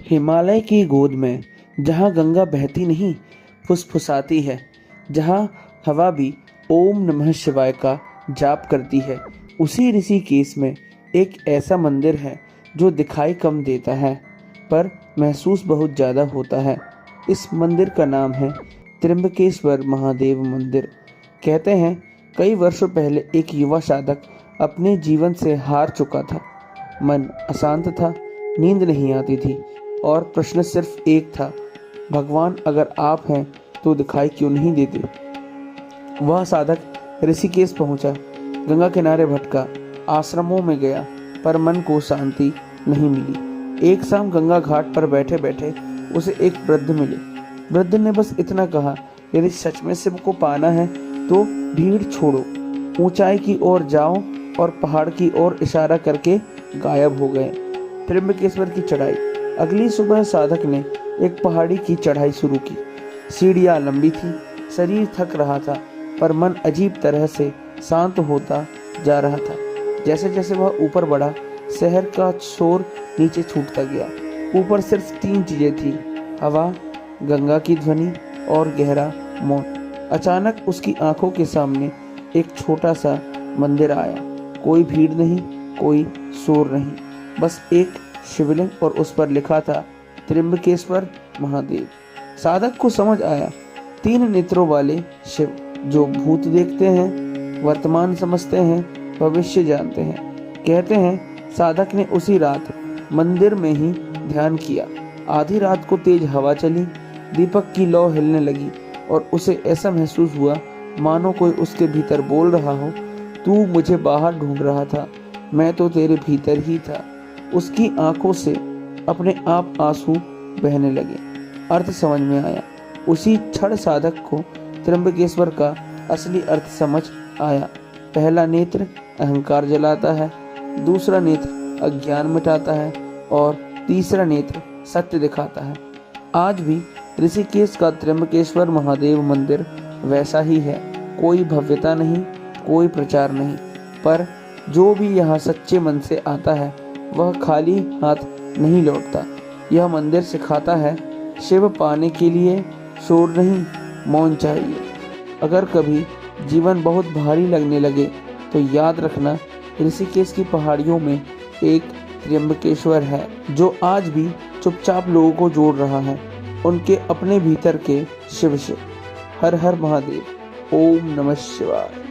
हिमालय की गोद में जहाँ गंगा बहती नहीं फुसफुसाती है, जहाँ हवा भी ओम नमः शिवाय का जाप करती है, उसी ऋषिकेश में एक ऐसा मंदिर है जो दिखाई कम देता है पर महसूस बहुत ज़्यादा होता है। इस मंदिर का नाम है त्र्यंबकेश्वर महादेव मंदिर। कहते हैं कई वर्षों पहले एक युवा साधक अपने जीवन से हार चुका था। मन अशांत था, नींद नहीं आती थी और प्रश्न सिर्फ एक था, भगवान अगर आप हैं तो दिखाई क्यों नहीं देते। वह साधक ऋषिकेश पहुंचा, गंगा किनारे भटका, आश्रमों में गया पर मन को शांति नहीं मिली। एक शाम गंगा घाट पर बैठे बैठे उसे एक वृद्ध मिले। वृद्ध ने बस इतना कहा, यदि सच में शिव को पाना है तो भीड़ छोड़ो, ऊंचाई की ओर जाओ, और पहाड़ की ओर इशारा करके गायब हो गए। त्र्यंबकेश्वर की चढ़ाई। अगली सुबह साधक ने एक पहाड़ी की चढ़ाई शुरू की। सीढ़ियाँ लंबी थी, शरीर थक रहा था पर मन अजीब तरह से शांत होता जा रहा था। जैसे जैसे वह ऊपर बढ़ा, शहर का शोर नीचे छूटता गया। ऊपर सिर्फ तीन चीजें थी, हवा, गंगा की ध्वनि और गहरा मौन। अचानक उसकी आंखों के सामने एक छोटा सा मंदिर आया। कोई भीड़ नहीं, कोई शोर नहीं, बस एक शिवलिंग और उस पर लिखा था त्र्यंबकेश्वर महादेव। साधक को समझ आया, तीन नेत्रों वाले शिव जो भूत देखते हैं, वर्तमान समझते हैं, भविष्य जानते हैं। कहते हैं साधक ने उसी रात मंदिर में ही ध्यान किया। आधी रात को तेज हवा चली, दीपक की लौ हिलने लगी और उसे ऐसा महसूस हुआ मानो कोई उसके भीतर बोल रहा हो, तू मुझे बाहर ढूंढ रहा था, मैं तो तेरे भीतर ही था। उसकी आंखों से अपने आप आंसू बहने लगे। अर्थ समझ में आया। उसी क्षण साधक को त्र्यंबकेश्वर का असली अर्थ समझ आया। पहला नेत्र अहंकार जलाता है, दूसरा नेत्र अज्ञान मिटाता है और तीसरा नेत्र सत्य दिखाता है। आज भी ऋषिकेश का त्र्यंबकेश्वर महादेव मंदिर वैसा ही है। कोई भव्यता नहीं, कोई प्रचार नहीं, पर जो भी यहाँ सच्चे मन से आता है वह खाली हाथ नहीं लौटता। यह मंदिर सिखाता है, शिव पाने के लिए शोर नहीं, मौन चाहिए। अगर कभी जीवन बहुत भारी लगने लगे तो याद रखना, ऋषिकेश की पहाड़ियों में एक त्र्यंबकेश्वर है जो आज भी चुपचाप लोगों को जोड़ रहा है उनके अपने भीतर के शिव से। हर हर महादेव। ओम नमः शिवाय।